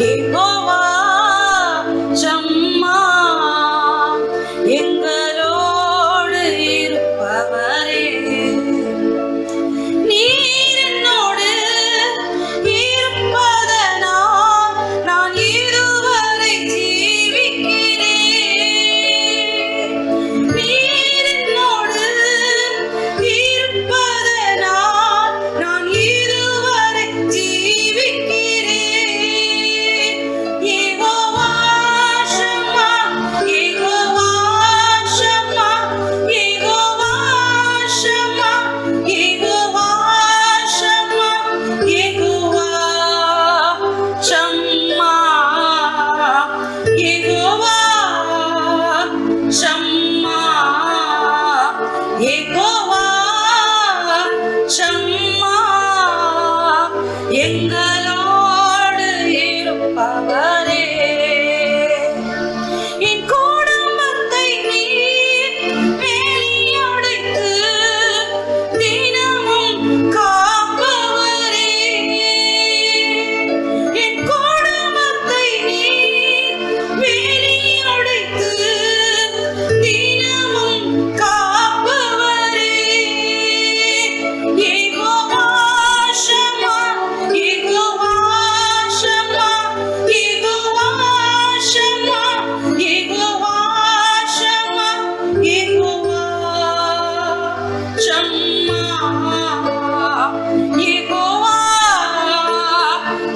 யெகோவா ஷம்மா எங்களோடு இருப்பவரே. நீர் என்னோடு இருப்பதனால் நான் இதுவரை ஜீவிக்கிறேன். நீர் என்னோடு இருப்பதனால் நான் இதுவரை ஜீவிக்கிறேன். யெகோவா ஷம்மா யெகோவா ஷம்மா யெகோவா ஷம்மா யெகோவா ஷம்மா யெகோவா ஷம்மா யெகோவா ஷம்மா யெகோவா ஷம்மா எங்களோடு இருப்பவரே. என் குடும்பத்தை நீர் வேலியடைத்து தினமும் காப்பவரே. என் குடும்பத்தை நீர் வேலியடைத்து தினமும் காப்பவரே. யெகோவா ஷம்மா யெகோவா ஷம்மா யெகோவா ஷம்மா யெகோவா ஷம்மா யெகோவா ஷம்மா யெகோவா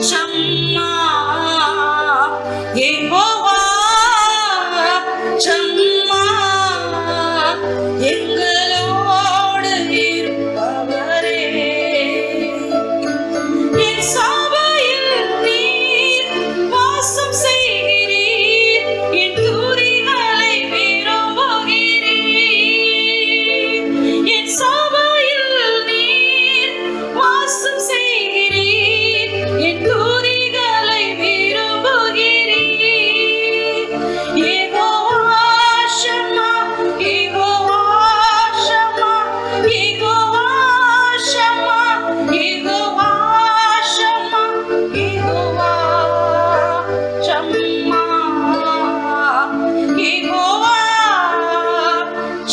ஷம்மா யெகோவா ஷம்மா எங்களோடு இருப்பவரே. என் சபையில் நீர் வாசம் செய்கிறீர். என் துதிகளை விரும்புகிறீர். என் சபையில் நீர் வாசம் செய்கிறீர். என் துதிகளை விரும்புகிறீர். யெகோவா ஷம்மா யெகோவா ஷம்மா யெகோவா ஷம்மா யெகோவா ஷம்மா யெகோவா ஷம்மா யெகோவா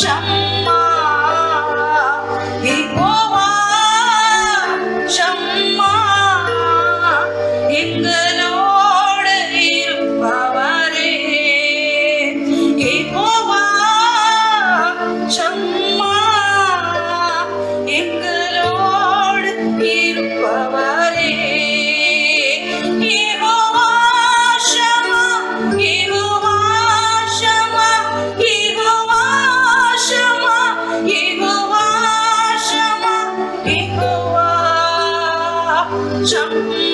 ஷம்மா யெகோவா ஷம்மா எங்களோடு இருப்பவரே. யெகோவா ஷம்மா எங்களோடு இருப்பவரே. யெகோவா ஷம்மா யெகோவா ஷம்மா யெகோவா ஷம்மா யெகோவா ஷம்மா யெகோவா ஷம்மா